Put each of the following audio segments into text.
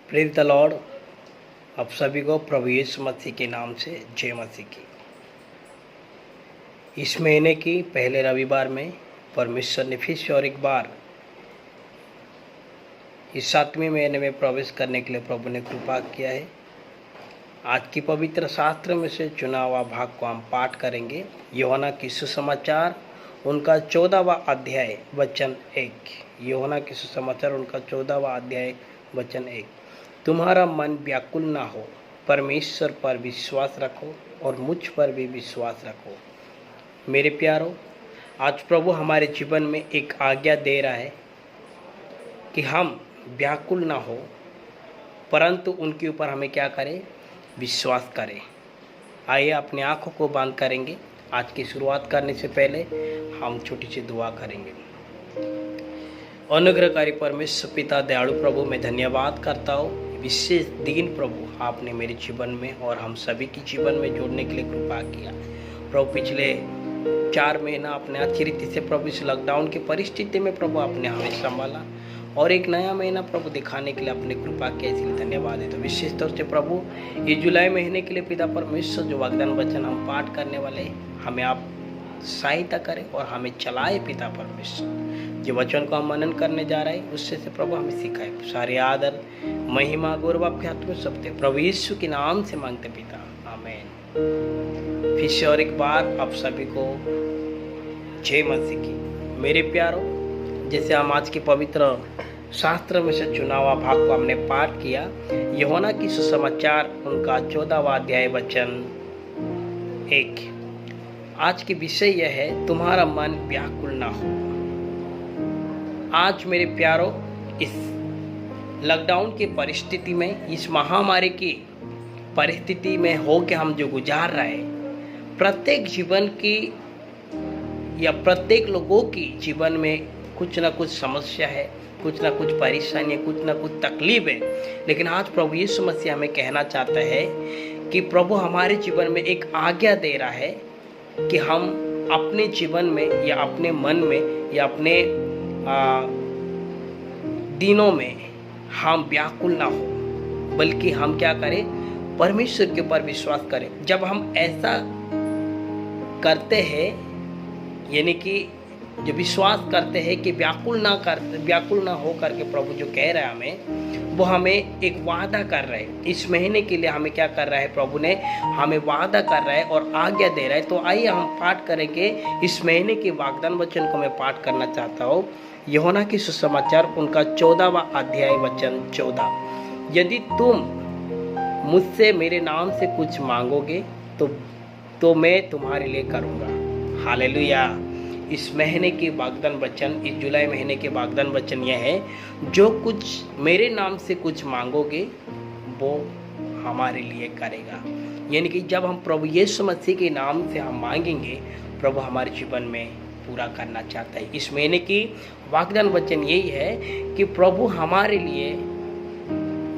Praise the Lord. आप सभी को प्रभु यीशु मसीह के नाम से जय मसीह की। इस महीने की पहले रविवार में परमेश्वर ने फिर से और एक बार इस 7वें महीने में प्रवेश करने के लिए प्रभु ने कृपा किया है। आज की पवित्र शास्त्र में से चुना हुआ भाग को हम पाठ करेंगे। यूहन्ना की सुसमाचार उनका 14वां अध्याय वचन 1। यूहन्ना की सुसमाचार उनका 14वां अध्याय वचन 1। तुम्हारा मन व्याकुल ना हो, परमेश्वर पर विश्वास रखो और मुझ पर भी विश्वास रखो। मेरे प्यारों, आज प्रभु हमारे जीवन में एक आज्ञा दे रहा है कि हम व्याकुल ना हो, परंतु उनके ऊपर हमें क्या करें? विश्वास करें। आइए अपनी आंखों को बंद करेंगे। आज की शुरुआत करने से पहले हम छोटी सी दुआ करेंगे। अनुग्रहकारी परमेश्वर पिता दयालु प्रभु, मैं धन्यवाद करता हूँ विशेष दिन प्रभु आपने मेरे जीवन में और हम सभी के जीवन में जोड़ने के लिए कृपा किया। प्रभु पिछले 4 महीना अपने अच्छी रीति से प्रभु इस लॉकडाउन की परिस्थिति में प्रभु आपने हमें संभाला और एक नया महीना प्रभु दिखाने के लिए अपने कृपा किया, इसलिए धन्यवाद है। तो विशेष तौर से प्रभु ये जुलाई महीने के लिए पिता परमेश्वर जो वाग्दान वचन हम पाठ करने वाले हमें आप सहायता करें और हमें चलाए पिता परमेश्वर। जो वचन को हम मनन करने जा रहे हैं उससे से प्रभु हमें सिखाए। सारे आदर महिमा गौरव आपके हाथ में सबते प्रभु यीशु के नाम से मांगते पिता, आमीन। फिर से और एक बार आप सभी को जय मसीह की। मेरे प्यारों, जैसे हम आज की पवित्र शास्त्र में से चुना हुआ भाग को हमने पाठ किया, यूहन्ना की सुसमाचार उनका 14वां अध्याय वचन 1। आज की विषय यह है, तुम्हारा मन व्याकुल ना हो। आज मेरे प्यारों, इस लॉकडाउन की परिस्थिति में, इस महामारी की परिस्थिति में हो के हम जो गुजार रहे हैं, प्रत्येक जीवन की या प्रत्येक लोगों की जीवन में कुछ ना कुछ समस्या है, कुछ ना कुछ परेशानी है, कुछ ना कुछ तकलीफ है। लेकिन आज प्रभु यीशु मसीह हमें कहना चाहता है कि प्रभु हमारे जीवन में एक आज्ञा दे रहा है कि हम अपने जीवन में या अपने मन में या अपने दिनों में हम व्याकुल ना हो, बल्कि हम क्या करें? परमेश्वर के ऊपर विश्वास करें। जब हम ऐसा करते हैं, यानी कि जो विश्वास करते हैं कि व्याकुल ना हो करके प्रभु जो कह रहा है हमें, वो हमें एक वादा कर रहा है। इस महीने के लिए हमें क्या कर रहा है? प्रभु ने हमें वादा कर रहा है और आज्ञा दे रहा है। तो आइए हम पाठ करेंगे इस महीने के वाग्दान वचन को मैं पाठ करना चाहता हूँ। यूहन्ना की सुसमाचार उनका 14वां अध्याय वचन 14। यदि तुम मुझसे मेरे नाम से कुछ मांगोगे तो मैं तुम्हारे लिए करूँगा। हालेलुया। इस महीने के वाग्दान वचन, इस जुलाई महीने के वाग्दान वचन यह है, जो कुछ मेरे नाम से कुछ मांगोगे वो हमारे लिए करेगा। यानी कि जब हम प्रभु यीशु मसीह के नाम से हम मांगेंगे, प्रभु हमारे जीवन में पूरा करना चाहता है। इस महीने की वाग्दान वचन यही है कि प्रभु हमारे लिए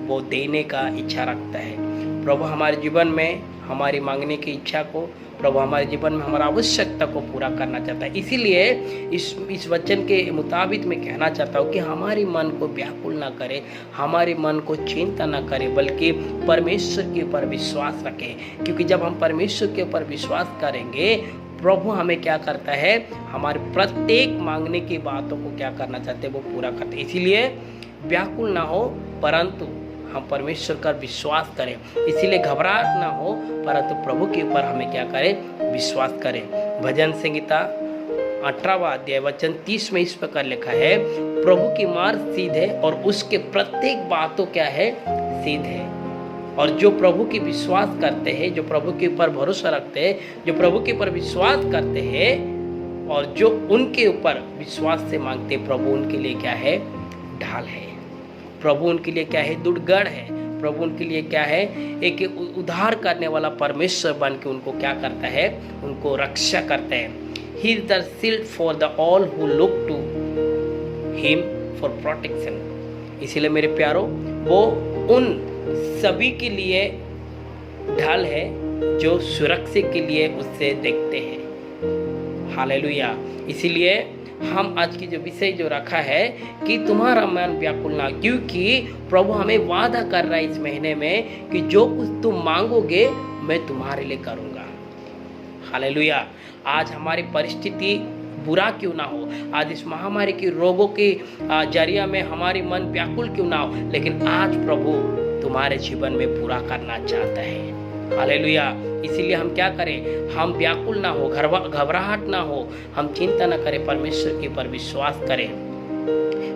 वो देने का इच्छा रखता है। प्रभु हमारे जीवन में हमारी मांगने की इच्छा को, प्रभु हमारे जीवन में हमारा आवश्यकता को पूरा करना चाहता है। इसीलिए इस वचन के मुताबिक मैं कहना चाहता हूँ कि हमारे मन को व्याकुल ना करे, हमारे मन को चिंता ना करे, बल्कि परमेश्वर के ऊपर विश्वास रखें। क्योंकि जब हम परमेश्वर के ऊपर विश्वास करेंगे, प्रभु हमें क्या करता है? हमारे प्रत्येक मांगने की बातों को क्या करना चाहते हैं? वो पूरा करते हैं। इसीलिए व्याकुल ना हो, परंतु हम परमेश्वर का विश्वास करें। इसीलिए घबराहट ना हो, परंतु प्रभु के ऊपर हमें क्या करें? विश्वास करें। भजन संहिता 18वां अध्याय वचन 30 में इस प्रकार लिखा है, प्रभु की मार्ग सीधे और उसके प्रत्येक बातों क्या है? सीध है। और जो प्रभु की विश्वास करते हैं, जो प्रभु के ऊपर भरोसा रखते हैं, जो प्रभु के ऊपर विश्वास करते हैं और जो उनके ऊपर विश्वास से मांगते हैं, प्रभु उनके लिए क्या है? ढाल है। प्रभु उनके लिए क्या है? दुर्गढ़ है। प्रभु उनके लिए क्या है? एक उद्धार करने वाला परमेश्वर बन के उनको क्या करता है? उनको रक्षा करता है। He is the shield for the all who look to him for protection. इसीलिए मेरे प्यारों, वो उन सभी के लिए ढाल है जो सुरक्षा के लिए उससे देखते हैं। हालेलुया। इसीलिए हम आज की जो विषय जो रखा है कि तुम्हारा मन व्याकुल ना, क्योंकि प्रभु हमें वादा कर रहा है इस महीने में कि जो कुछ तुम मांगोगे मैं तुम्हारे लिए करूँगा। हालेलुया। आज हमारी परिस्थिति बुरा क्यों ना हो, आज इस महामारी की रोगों के जरिया में हमारी मन व्याकुल क्यों ना हो, लेकिन आज प्रभु तुम्हारे जीवन में पूरा करना चाहता है। हालेलुया। इसीलिए हम क्या करें, हम व्याकुल ना हो, घबराहट ना हो, हम चिंता ना करें, परमेश्वर के ऊपर विश्वास करें।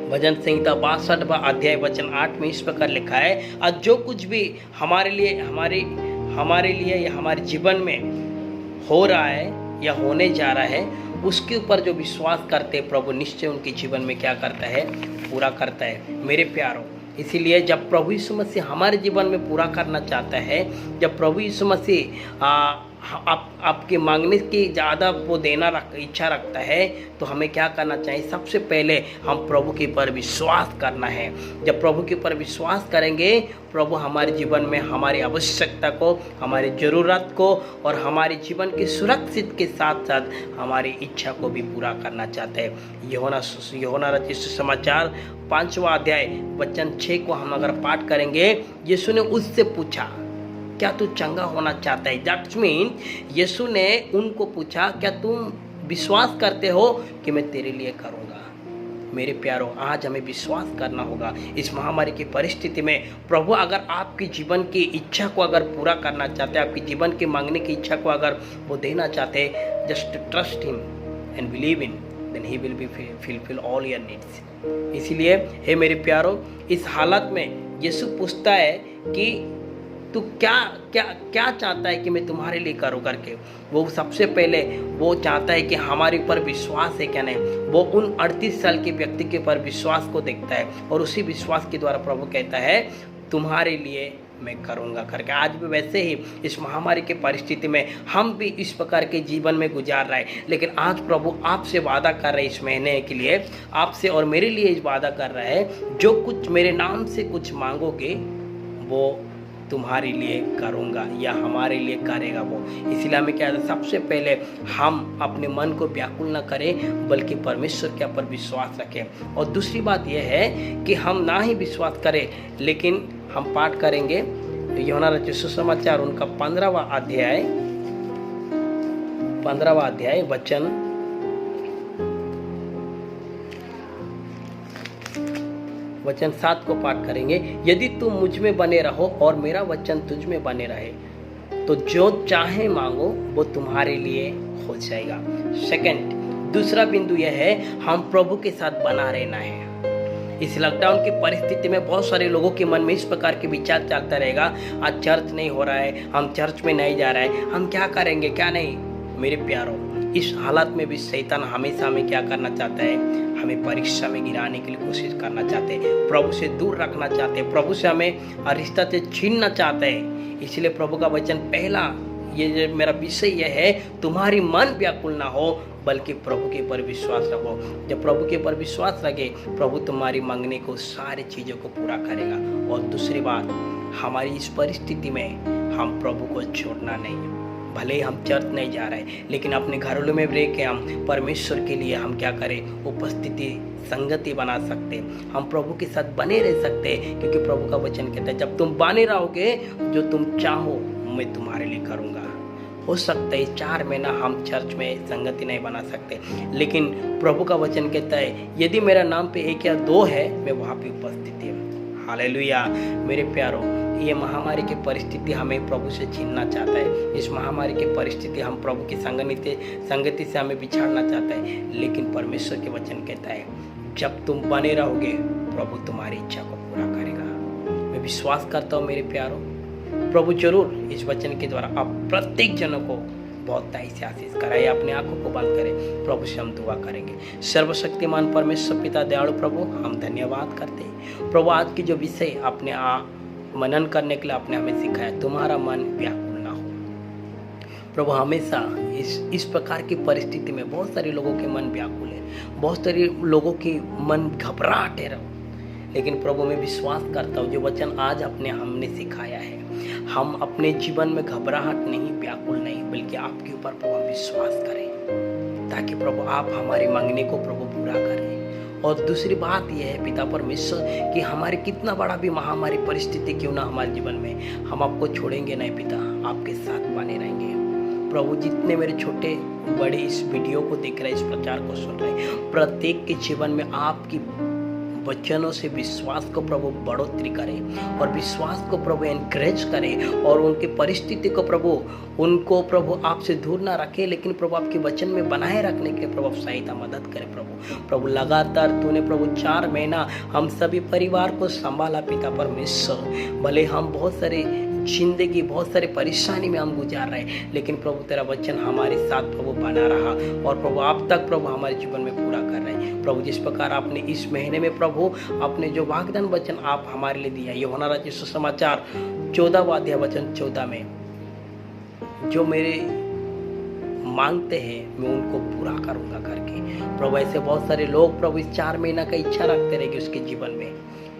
भजन संहिता 62वां अध्याय वचन 8 में इस प्रकार लिखा है, आज जो कुछ भी हमारे लिए या हमारे जीवन में हो रहा है या होने जा रहा है, उसके ऊपर जो विश्वास करते हैं प्रभु निश्चय उनके जीवन में क्या करता है, पूरा करता है। मेरे प्यारों, इसीलिए जब प्रभु यीशु मसीह हमारे जीवन में पूरा करना चाहता है, जब प्रभु यीशु मसीह आपके मांगने की ज़्यादा वो देना इच्छा रखता है, तो हमें क्या करना चाहिए, सबसे पहले हम प्रभु के ऊपर विश्वास करना है। जब प्रभु के ऊपर विश्वास करेंगे, प्रभु हमारे जीवन में हमारी आवश्यकता को, हमारी ज़रूरत को और हमारे जीवन की सुरक्षित के साथ साथ हमारी इच्छा को भी पूरा करना चाहते हैं। यूहन्ना रचित सुसमाचार 5वां अध्याय वचन 6 को हम अगर पाठ करेंगे, यीशु ने उससे पूछा, क्या तू चंगा होना चाहता है? दैट्स मीन यीशु ने उनको पूछा, क्या तुम विश्वास करते हो कि मैं तेरे लिए करूँगा? मेरे प्यारों, आज हमें विश्वास करना होगा। इस महामारी की परिस्थिति में प्रभु अगर आपकी जीवन की इच्छा को अगर पूरा करना चाहते हैं, आपकी जीवन की मांगने की इच्छा को अगर वो देना चाहते हैं, just trust him and believe in, then he will be fulfill all your needs. इसीलिए हे मेरे प्यारों, इस हालत में यीशु पूछता है कि तू क्या चाहता है कि मैं तुम्हारे लिए करूँ करके। वो सबसे पहले वो चाहता है कि हमारे ऊपर विश्वास है क्या नहीं। वो उन 38 साल के व्यक्ति के ऊपर विश्वास को देखता है और उसी विश्वास के द्वारा प्रभु कहता है तुम्हारे लिए मैं करूँगा करके। आज भी वैसे ही इस महामारी के परिस्थिति में हम भी इस प्रकार के जीवन में गुजार रहे हैं, लेकिन आज प्रभु आपसे वादा कर रहे हैं, इस महीने के लिए आपसे और मेरे लिए इस वादा कर रहा है, जो कुछ मेरे नाम से कुछ मांगोगे वो तुम्हारे लिए करूँगा या हमारे लिए करेगा वो। इसलिए हमें क्या है, सबसे पहले हम अपने मन को व्याकुल न करें बल्कि परमेश्वर के ऊपर विश्वास रखें। और दूसरी बात यह है कि हम ना ही विश्वास करें, लेकिन हम पाठ करेंगे यूहन्ना रचित सुसमाचार उनका 15वां अध्याय वचन 7 को पाठ करेंगे। यदि तुम मुझ में बने रहो और मेरा वचन तुझ में बने रहे, तो जो चाहे मांगो वो तुम्हारे लिए हो जाएगा। दूसरा बिंदु यह है, हम प्रभु के साथ बना रहना है। इस लॉकडाउन की परिस्थिति में बहुत सारे लोगों के मन में इस प्रकार के विचार चलता रहेगा, आज चर्च नहीं हो रहा है, हम चर्च में नहीं जा रहे हैं, हम क्या करेंगे क्या नहीं। मेरे प्यारों, इस हालत में भी शैतान हमेशा हमें क्या करना चाहता है, हमें परीक्षा में गिराने के लिए कोशिश करना चाहते हैं, प्रभु से दूर रखना चाहते हैं, प्रभु से हमें रिश्ता से छीनना चाहते हैं। इसलिए प्रभु का वचन पहला ये मेरा विषय यह है, तुम्हारी मन व्याकुल ना हो बल्कि प्रभु के ऊपर विश्वास रखो। जब प्रभु के ऊपर विश्वास रखे, प्रभु तुम्हारी मांगने को सारी चीज़ों को पूरा करेगा। और दूसरी बात, हमारी इस परिस्थिति में हम प्रभु को छोड़ना नहीं। भले ही हम चर्च नहीं जा रहे, लेकिन अपने घरों में रह के हम परमेश्वर के लिए हम क्या करें, उपस्थिति संगति बना सकते, हम प्रभु के साथ बने रह सकते, क्योंकि प्रभु का वचन कहता है जब तुम बने रहोगे, जो तुम चाहो मैं तुम्हारे लिए करूँगा। हो सकता है 4 महीना हम चर्च में संगति नहीं बना सकते, लेकिन प्रभु का वचन कहता है यदि मेरा नाम पे 1 या 2 है, मैं वहाँ पे उपस्थित हूँ। हालेलुया। मेरे प्यारों, ये महामारी की परिस्थिति हमें प्रभु से छीनना चाहता है। इस महामारी की परिस्थिति हम प्रभु की संगति से हमें बिछाड़ना चाहता है, लेकिन परमेश्वर के वचन कहता है जब तुम बने रहोगे, प्रभु तुम्हारी इच्छा को पूरा करेगा। मैं विश्वास करता हूँ मेरे प्यारों, प्रभु जरूर इस वचन के द्वारा आप प्रत्येक जनों को बहुत ताई से आशीष कराए। अपने आंखों को बंद करें, प्रभु से हम दुआ करेंगे। सर्वशक्तिमान परमेश्वर पिता दयालु प्रभु, हम धन्यवाद करते हैं प्रभु, आज की जो विषय आपने मनन करने के लिए आपने हमें सिखाया, तुम्हारा मन व्याकुल ना हो। प्रभु, हमेशा इस प्रकार की परिस्थिति में बहुत सारे लोगों के मन व्याकुल है, बहुत सारे लोगों की मन घबराहटे रहो, लेकिन प्रभु मैं विश्वास करता हूँ जो वचन आज आपने हमने सिखाया है, हम अपने जीवन में घबराहट नहीं, व्याकुल नहीं, बल्कि आपके ऊपर प्रभु विश्वास करें, ताकि प्रभु आप हमारी मांगने को प्रभु पूरा करें। और दूसरी बात यह है पिता परमेश्वर कि हमारे कितना बड़ा भी महामारी परिस्थिति क्यों ना हमारे जीवन में, हम आपको छोड़ेंगे नहीं पिता, आपके साथ बने रहेंगे। प्रभु जितने मेरे छोटे बड़े इस वीडियो को देख रहे हैं, इस प्रचार को सुन रहे हैं, प्रत्येक के जीवन में आपकी वचनों से विश्वास को प्रभु बढ़ोतरी करें और विश्वास को प्रभु एनकरेज करें और उनकी परिस्थिति को प्रभु उनको प्रभु आपसे दूर ना रखे, लेकिन प्रभु आपके वचन में बनाए रखने के लिए प्रभु सहायता मदद करें। प्रभु लगातार तूने प्रभु 4 महीना हम सभी परिवार को संभाला पिता परमेश्वर। भले हम बहुत सारे जिंदगी बहुत सारे परेशानी में हम गुजार रहे हैं, लेकिन प्रभु तेरा वचन हमारे साथ प्रभु बना रहा और प्रभु आप तक प्रभु हमारे जीवन में पूरा कर रहे हैं। प्रभु जिस प्रकार आपने इस महीने में प्रभु अपने जो वाग्दान वचन आप हमारे लिए दिया, यूहन्ना रचित सुसमाचार 14वां अध्याय वचन 14 में जो मेरे मांगते हैं मैं उनको पूरा करूंगा करके। प्रभु ऐसे बहुत सारे लोग प्रभु इस 4 महीना का इच्छा रखते रहे कि उसके जीवन में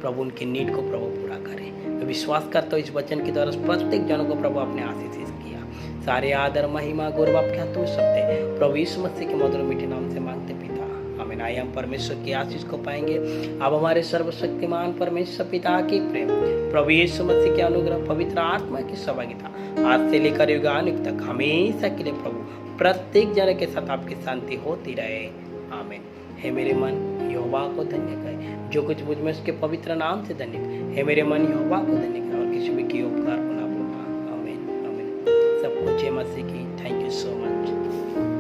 प्रभु उनकी नीड को प्रभु पूरा करें। मैं विश्वास करता हूँ इस वचन के द्वारा प्रत्येक जनों को प्रभु अपने आशीष किया। सारे आदर महिमा गौरव आपके हाथों में सब दे। प्रभु यीशु मसीह के मधुर मीठे नाम से मांगते पिता, आमीन। आइए हम परमेश्वर की आशीष को पाएंगे। अब हमारे सर्वशक्तिमान परमेश्वर पिता की प्रेम, प्रभु यीशु मसीह के अनुग्रह, पवित्र आत्मा की सहभागिता आज से लेकर युगानुग तक हमेशा के लिए प्रभु प्रत्येक जन के साथ आपकी शांति होती रहे, आमीन। हे मेरे मन यहोवा को धन्य करे, जो कुछ मुझ में उसके पवित्र नाम से धन्य करे। हे मेरे मन यहोवा को धन्य करे और किसी भी की उपकार को ना भूलना, आमीन आमीन। सबको जय मसीह की। Thank you so much.